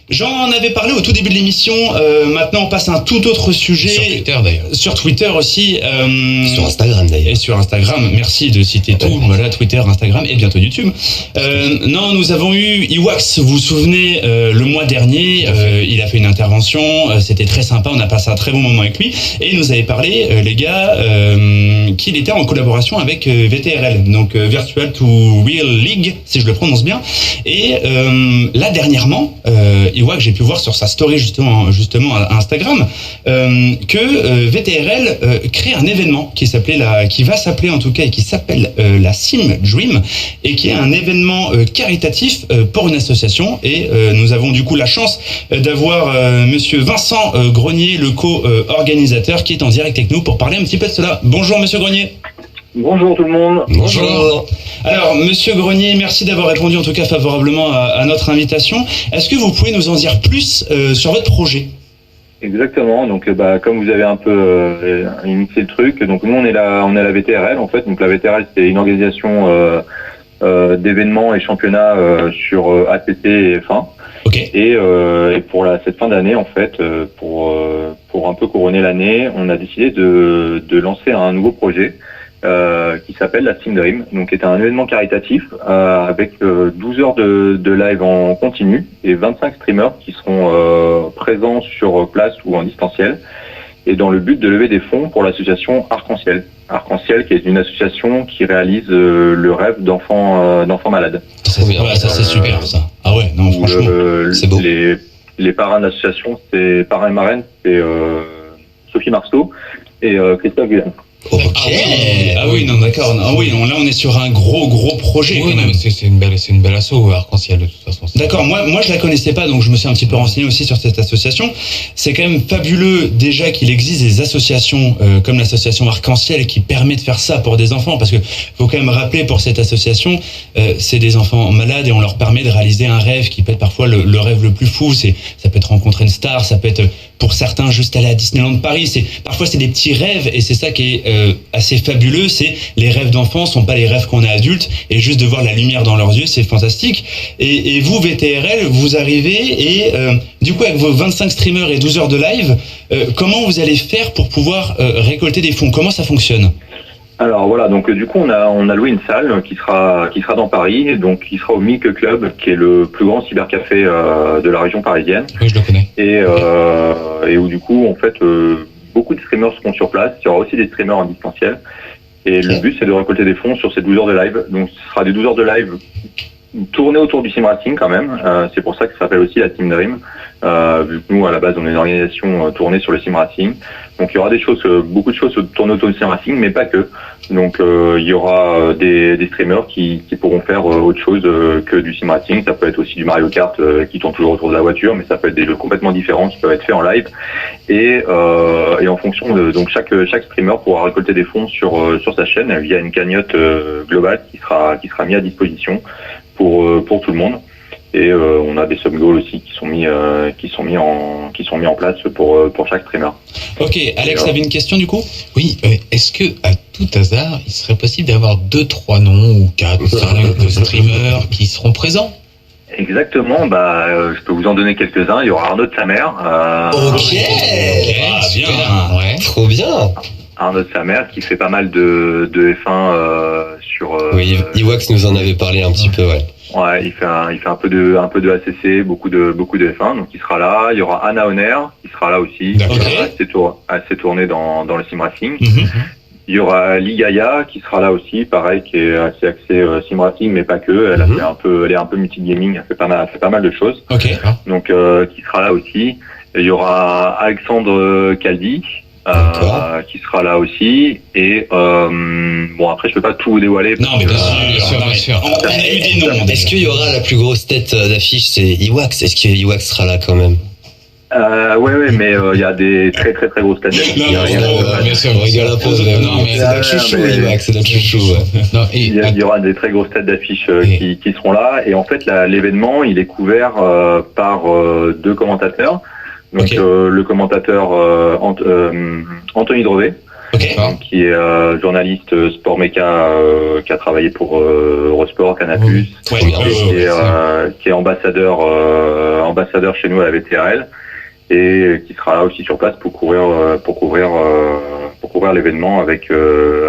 J'en avais parlé au tout début de l'émission. Maintenant, on passe à un tout autre sujet. Sur Twitter d'ailleurs. Sur Twitter aussi. Sur Instagram d'ailleurs. Et sur Instagram. Merci de citer tout. Voilà, Twitter, Instagram et bientôt YouTube. Non, nous avons eu Iwax. Vous vous souvenez, le mois dernier, il a fait une intervention. C'était très sympa. On a passé un très bon moment avec lui. Et il nous avait parlé, les gars, qu'il était en collaboration avec VTRL, donc Virtual to Real League, si je le prononce bien. Et là, dernièrement, Iwax, j'ai pu voir sur sa story justement à Instagram, que VTRL crée un événement qui va s'appeler en tout cas et qui s'appelle la Sim Dream, et qui est un événement caritatif pour une association. Et nous avons du coup la chance d'avoir Monsieur Vincent Grenier, le co-organisateur, qui est en direct avec nous pour parler un petit peu de cela. Bonjour Monsieur Grenier. Bonjour tout le monde. Bonjour. Alors, Monsieur Grenier, merci d'avoir répondu en tout cas favorablement à notre invitation. Est-ce que vous pouvez nous en dire plus sur votre projet ? Exactement. Donc, comme vous avez un peu initié le truc, donc nous on est la VTRL en fait. Donc la VTRL, c'est une organisation d'événements et championnats sur ATP et F1. Ok. Et pour cette fin d'année en fait, pour un peu couronner l'année, on a décidé de lancer un nouveau projet. Qui s'appelle la Sim Dream, donc qui est un événement caritatif avec 12 heures de live en continu et 25 streamers qui seront présents sur place ou en distanciel, et dans le but de lever des fonds pour l'association Arc-en-Ciel. Arc-en-Ciel, qui est une association qui réalise le rêve d'enfants malades. Ça, c'est super ça. Ah ouais, non franchement, c'est beau. Les parrains de l'association, parrains et marraines, c'est Sophie Marceau et Christophe Guillen. Okay. Ah oui, non, d'accord. Ah oui, là on est sur un gros projet. Oui, quand même. c'est une belle asso, Arc-en-Ciel de toute façon. D'accord. Moi je la connaissais pas, donc je me suis un petit peu renseigné aussi sur cette association. C'est quand même fabuleux déjà qu'il existe des associations comme l'association Arc-en-Ciel qui permet de faire ça pour des enfants, parce que faut quand même rappeler, pour cette association, c'est des enfants malades et on leur permet de réaliser un rêve qui peut être parfois le rêve le plus fou. Ça peut être rencontrer une star, ça peut être pour certains juste aller à Disneyland Paris. Parfois c'est des petits rêves, et c'est ça qui est assez fabuleux. C'est les rêves d'enfants sont pas les rêves qu'on a adultes, et juste de voir la lumière dans leurs yeux, c'est fantastique. Et vous, VTRL, vous arrivez et du coup avec vos 25 streamers et 12 heures de live, comment vous allez faire pour pouvoir récolter des fonds? Comment ça fonctionne? Alors voilà, donc du coup on a loué une salle qui sera dans Paris, donc qui sera au Milk Club, qui est le plus grand cybercafé de la région parisienne. Oui, je le connais. Et où du coup en fait beaucoup de streamers seront sur place. Il y aura aussi des streamers en distanciel. Et le but, c'est de récolter des fonds sur ces 12 heures de live. Donc, ce sera des 12 heures de live tournées autour du sim racing quand même. C'est pour ça que ça s'appelle aussi la Sim Dream. Vu que nous, à la base, on est une organisation tournée sur le sim racing. Donc, il y aura beaucoup de choses tournées autour du sim racing, mais pas que. Donc, il y aura des streamers qui pourront faire autre chose que du sim racing. Ça peut être aussi du Mario Kart qui tourne toujours autour de la voiture, mais ça peut être des jeux complètement différents qui peuvent être faits en live. Et en fonction de, donc chaque streamer pourra récolter des fonds sur sa chaîne via une cagnotte globale qui sera mise à disposition pour tout le monde. Et on a des sub goals aussi qui sont mis en place pour chaque streamer. Ok, Alex, avait une question du coup? Oui, est-ce que à tout hasard, il serait possible d'avoir 2-3 noms ou 4 ou 5 de streamers qui seront présents? Exactement, je peux vous en donner quelques-uns. Il y aura Arnaud de sa mère. Ok, bien. Ouais. trop bien. Arnaud de sa mère qui fait pas mal de F1 sur. Oui, Iwax nous en avait parlé un petit peu, ouais. Ouais, il fait un peu de ACC, beaucoup de F1, donc il sera là. Il y aura Anna Honner qui sera là aussi, assez tournée dans le sim racing. Mm-hmm. Il y aura Ligaya qui sera là aussi, pareil, qui est assez axée sim racing, mais pas que. Elle est un peu multi-gaming, elle fait pas mal de choses. Ok. Donc qui sera là aussi. Et il y aura Alexandre Caldi. Qui sera là aussi, et après je peux pas tout vous dévoiler. Non, mais bien sûr. On a eu des noms. Est-ce qu'il y aura la plus grosse tête d'affiche? C'est Iwax. Est-ce que Iwax sera là quand même? Ouais, mais il y a des très très très grosses têtes d'affiche. Bien sûr, on rigole un peu. C'est notre chouchou, Iwax, c'est notre chouchou. Il y aura des très grosses têtes d'affiche qui seront là, et en fait l'événement il est couvert par 2 commentateurs. Donc le commentateur Anthony Drevet, qui est journaliste sport méca, qui a travaillé pour Eurosport, Canal+, qui est ambassadeur ambassadeur chez nous à la VTRL et qui sera là aussi sur place pour couvrir l'événement avec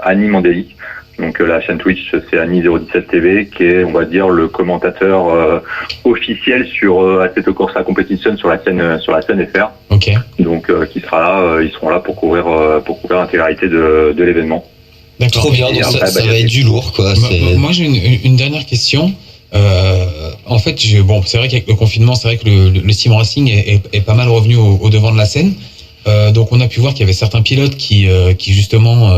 Annie Mandeli. Donc la chaîne Twitch, c'est Annie017 TV qui est, on va dire, le commentateur officiel sur Assetto Corsa Competition sur la scène FR. Ok. Donc qui sera là, ils seront là pour couvrir l'intégralité de l'événement. D'accord. Trop bien, donc ça va être du lourd, quoi. Moi, j'ai une dernière question. En fait, c'est vrai qu'avec le confinement, c'est vrai que le sim racing est pas mal revenu au devant de la scène. Donc, on a pu voir qu'il y avait certains pilotes qui justement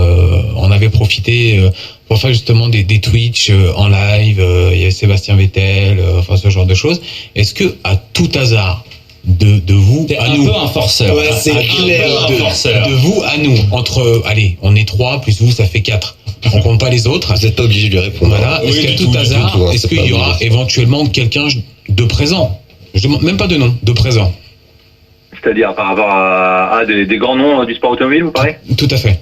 en avaient profité pour faire justement des Twitch en live. Il y avait Sébastien Vettel, enfin ce genre de choses. Est-ce que, à tout hasard, de vous T'es à un nous, peu un forceur. Ouais, c'est clair. de vous à nous, allez, on est 3 plus vous, ça fait 4. On compte pas les autres. Vous n'êtes pas obligé de lui répondre. Voilà. Est-ce Oui, qu'à du tout tout, hasard, du tout, hein, est-ce c'est qu'il pas y aura obligé. éventuellement quelqu'un de présent? Je demande même pas de nom, de présent. C'est-à-dire par rapport à des grands noms du sport automobile, vous parlez? Tout à fait.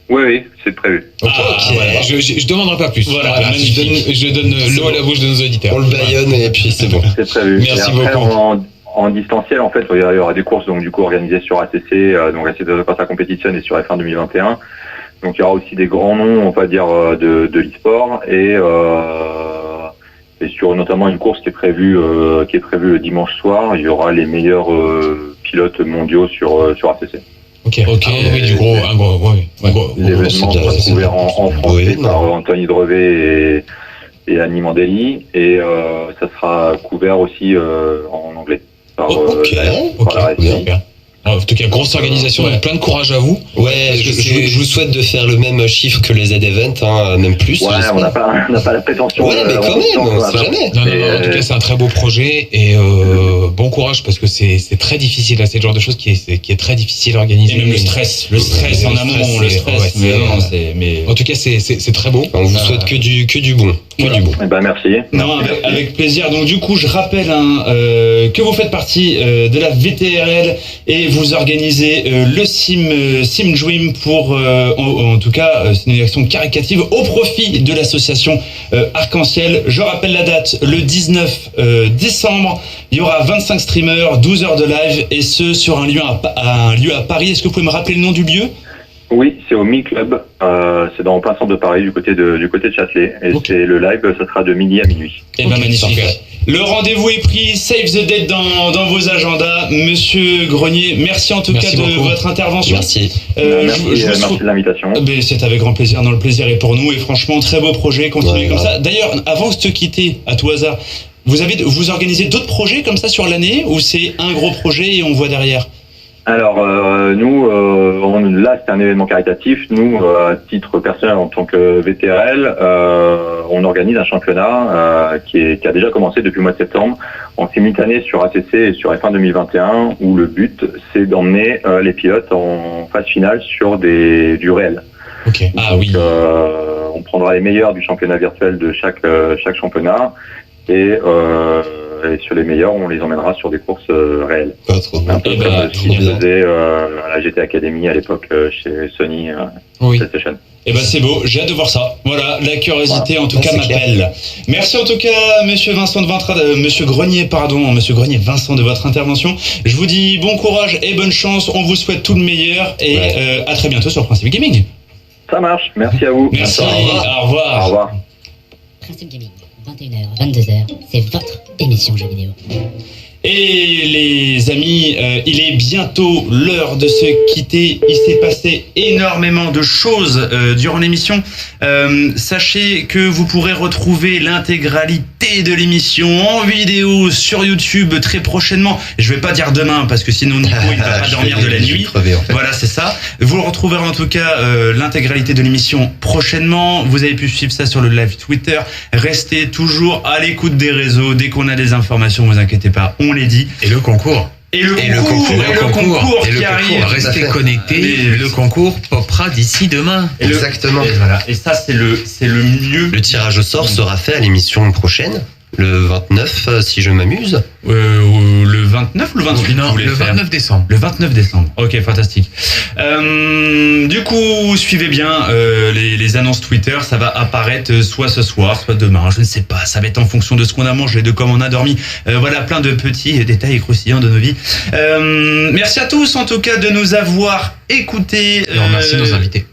Oui, c'est prévu. Ok. voilà. Je demanderai pas plus. Voilà, magnifique. je donne l'eau à la bouche de nos auditeurs. On le baïonne et puis c'est bon. C'est prévu. Merci et après, beaucoup. En distanciel, en fait, il y aura des courses donc du coup organisées sur ACC, donc Assetto Corsa Competition et sur F1 2021. Donc il y aura aussi des grands noms, on va dire, de l'e-sport et sur notamment une course qui est prévue le dimanche soir. Il y aura les meilleurs pilotes mondiaux sur ACC. Ok. Oui, un gros. L'événement sera couvert en français par Anthony Drevet et Annie Mandeli et ça sera couvert aussi en anglais par la RSI. Super. En tout cas, grosse organisation, Ouais. plein de courage à vous. Ouais, Parce que je vous souhaite de faire le même chiffre que les Z-Event, hein, même plus. Ouais, on n'a pas la prétention. Ouais, mais quand même, on sait jamais. Non, en tout cas, c'est un très beau projet et bon courage parce que c'est très difficile, là, c'est le genre de choses qui est très difficile à organiser. Et même le stress en amont, le stress. Mais En tout cas, c'est très beau. On vous souhaite que du bon. Voilà. Du bon. Eh ben merci. non, avec plaisir. Donc du coup, je rappelle que vous faites partie de la VTRL et vous organisez le Sim Dream pour, en tout cas, c'est une action caritative au profit de l'association Arc-en-Ciel. Je rappelle la date, le 19 décembre. Il y aura 25 streamers, 12 heures de live et ce sur un lieu à Paris. Est-ce que vous pouvez me rappeler le nom du lieu ? Oui, c'est au Mi Club. C'est dans plein centre de Paris, du côté de Châtelet. Et Ok. c'est le live, ça sera de midi à minuit. Eh ben Ok, magnifique. parfait. Le rendez-vous est pris, save the date dans vos agendas. Monsieur Grenier, merci en tout Merci cas de beaucoup. votre intervention. Merci. Merci, merci de l'invitation. Mais c'est avec grand plaisir, non, le plaisir est pour nous et franchement très beau projet, continuez Ouais, comme grave. ça. D'ailleurs, avant de se quitter à tout hasard, vous organisez d'autres projets comme ça sur l'année ou c'est un gros projet et on voit derrière? Alors nous, là c'est un événement caritatif. Nous, à titre personnel en tant que VTRL, on organise un championnat qui a déjà commencé depuis le mois de septembre en simultané sur ACC et sur F1 2021 où le but c'est d'emmener les pilotes en phase finale sur du réel. Ok. Ah oui. On prendra les meilleurs du championnat virtuel de chaque championnat et sur les meilleurs, on les emmènera sur des courses réelles. Pas trop Un bon. peu Eh comme ben, ce qu'ils faisaient à la GT Academy à l'époque chez Sony Oui. PlayStation. Eh ben c'est beau, j'ai hâte de voir ça. Voilà, la curiosité en tout Ouais, cas c'est m'appelle. Merci en tout cas, Monsieur Grenier, Vincent de votre intervention. Je vous dis bon courage et bonne chance. On vous souhaite tout le meilleur et à très bientôt sur Principe Gaming. Ça marche, merci à vous. Merci, Au au revoir. revoir. Principe Gaming, 21h, 22h, c'est votre émission jeux vidéo. Et les amis, il est bientôt l'heure de se quitter. Il s'est passé énormément de choses durant l'émission. Sachez que vous pourrez retrouver l'intégralité de l'émission en vidéo sur YouTube très prochainement. Je vais pas dire demain parce que sinon Nico il va pas dormir de la nuit. Voilà, c'est ça. Vous retrouverez en tout cas l'intégralité de l'émission prochainement. Vous avez pu suivre ça sur le live Twitter. Restez toujours à l'écoute des réseaux. Dès qu'on a des informations, vous inquiétez pas, on les dit. Et le concours. Et le concours qui arrive. Restez connectés. Mais- Le concours popera d'ici demain. Et le- Exactement. Et voilà. Et ça, c'est le mieux. Le tirage au sort sera fait à l'émission prochaine, le 29, si je m'amuse. Le 20 29 ou le 28 Non, vous voulez le faire 29 décembre. Le 29 décembre. Ok, fantastique. Du coup, suivez bien les annonces Twitter. Ça va apparaître soit ce soir, soit demain. Je ne sais pas. Ça va être en fonction de ce qu'on a mangé, de comment on a dormi. Voilà, plein de petits détails croustillants de nos vies. Merci à tous, en tout cas, de nous avoir écoutés. Et on remercie nos invités.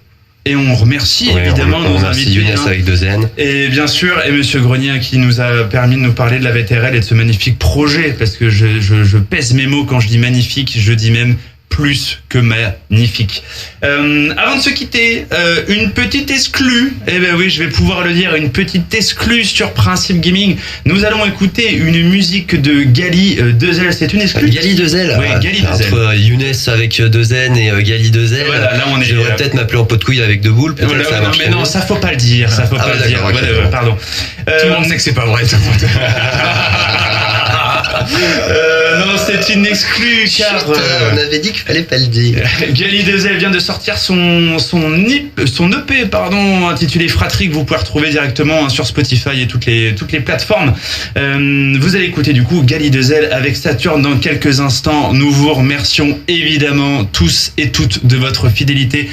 Et on remercie évidemment on nos remercie invités. Younes avec 2 N. Et bien sûr, et Monsieur Grenier qui nous a permis de nous parler de la VTRL et de ce magnifique projet, parce que je pèse mes mots quand je dis magnifique, je dis même plus que magnifique. Avant de se quitter, une petite exclue, eh ben oui, je vais pouvoir le dire, une petite exclue sur Principe Gaming. Nous allons écouter une musique de Gali 2L, c'est une exclue. Gali 2L. Oui, Gali 2L. Entre Younes avec 2 N et Gali 2L. Voilà, là on est. Je devrais peut-être m'appeler en pot de couille avec 2 boules. Peut-être Voilà, ça non, marche. mais non, ça faut pas le dire, ça faut pas le dire. d'accord, ok. Voilà, pardon. Tout le monde sait que c'est pas vrai. Non, c'est une exclue car On avait dit qu'il fallait pas le dire. Gali 2L vient de sortir son EP intitulé Fratrie que vous pouvez retrouver directement sur Spotify et toutes les plateformes. Vous allez écouter du coup Gali 2L avec Saturne dans quelques instants. Nous vous remercions évidemment tous et toutes de votre fidélité.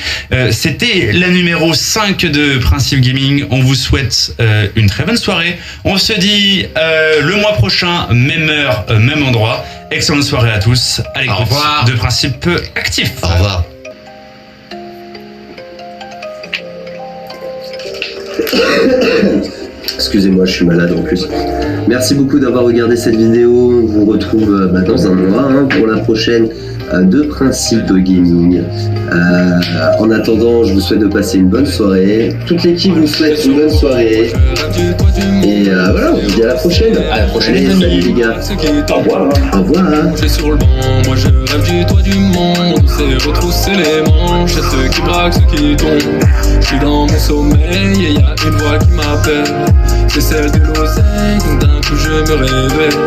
C'était la numéro 5 de Principe Gaming. On vous souhaite une très bonne soirée. On se dit le mois prochain, même heure, même endroit. Excellente soirée à tous. À l'écoute de Principe Actif. Au revoir. Excusez-moi, je suis malade en plus. Merci beaucoup d'avoir regardé cette vidéo. On vous retrouve dans un mois pour la prochaine de Principe Gaming. En attendant, je vous souhaite de passer une bonne soirée. Toute l'équipe vous souhaite une bonne soirée. Et voilà, on vous dit à la prochaine. À la prochaine. Allez, salut les gars. Au revoir. Au revoir. J'ai sur le banc, moi je rêve du toit du monde. C'est retrousser les manches, à ceux qui braquent, ceux qui tombent. Je suis dans mon sommeil et y a une voix qui m'appelle. C'est celle de l'oseille, donc d'un coup je me réveille.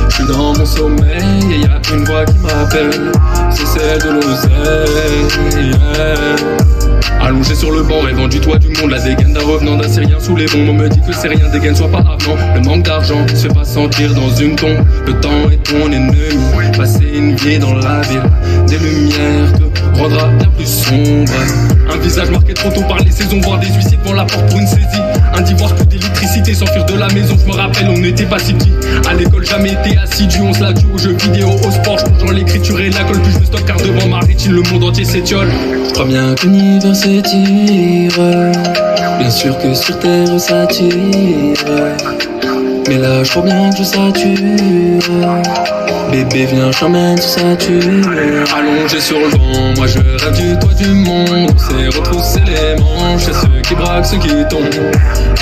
Je suis dans mon sommeil et y a une voix qui m'appelle. C'est celle de l'oseille, yeah. Allongé sur le banc, rêvant du toit du monde. La dégaine d'un revenant d'un Syrien sous les bombes. On me dit que c'est rien, dégaine soit pas avenant. Le manque d'argent se fait pas sentir dans une tombe. Le temps est ton ennemi. Passer une vie dans la ville des lumières te rendra bien plus sombre. Un visage marqué trop tôt par les saisons. Voir des huissiers devant la porte pour une saisie. Un divorce, plus d'électricité, s'enfuir de la maison. Je me rappelle, on n'était pas si petits. À l'école, jamais été assidu. On se la tue aux jeux vidéo, au sport. Je plonge dans l'écriture et la colle. Puis je me stocke car devant ma rétine, le monde entier s'étiole. Je crois bien que l'univers s'étire. Bien sûr que sur terre ça tire. Mais là, je crois bien que je sature. Bébé, viens, je t'emmène sur Saturne. Allongé sur le banc, moi je rêve du toit du monde. C'est retrousser les manches, c'est ceux qui braquent, ceux qui tombent.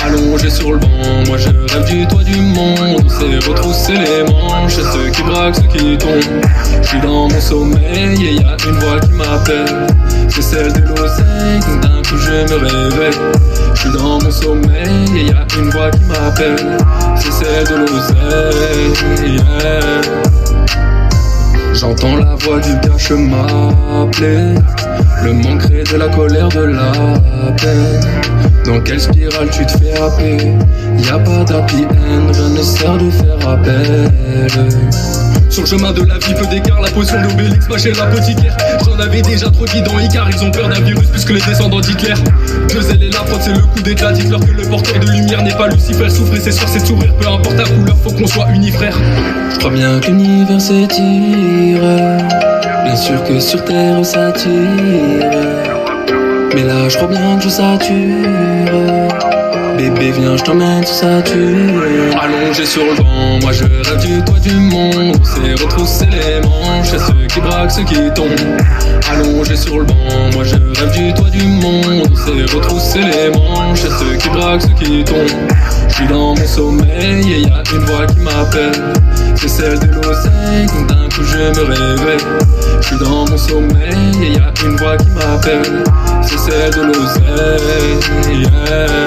Allongé sur le banc, moi je rêve du toit du monde. C'est retrousser les manches, c'est ceux qui braquent, ceux qui tombent. Je suis dans mon sommeil et y a une voix qui m'appelle. C'est celle de l'oseille, donc d'un coup je me réveille. Je suis dans mon sommeil et y a une voix qui m'appelle. C'est celle de l'oseille, yeah. J'entends la voix du cache m'appeler. Le manque crée de la colère, de la peine. Dans quelle spirale tu te fais happer? Y'a pas d'happy end, rien ne sert de faire appel. Sur le chemin de la vie, peu d'écart, la potion d'Obélix, ma chez l'apothicaire. J'en avais déjà trop dit dans Icar, ils ont peur d'un virus plus que les descendants d'Hitler. Deux ailes et la fraude, c'est le coup d'état. Dites-leur que le porteur de lumière n'est pas Lucifer. Souffrir, c'est sûr, c'est sourire, peu importe la couleur, faut qu'on soit unis frères. Je crois bien que l'univers s'étire. Bien sûr que sur terre ça tire. Mais là, je crois bien que je sature. Bébé, viens, je t'emmène sur Saturne. Allongé sur le banc, moi je rêve du toit du monde. C'est retrousser les manches, c'est ceux qui braquent, ceux qui tombent. Allongé sur le banc, moi je rêve du toit du monde. C'est retrousser les manches, c'est ceux qui braquent, ceux qui tombent. Je suis dans mon sommeil et y a une voix qui m'appelle. C'est celle de l'oseille, donc d'un coup je me réveille. Je suis dans mon sommeil et y a une voix qui m'appelle. C'est celle de l'oseille, yeah.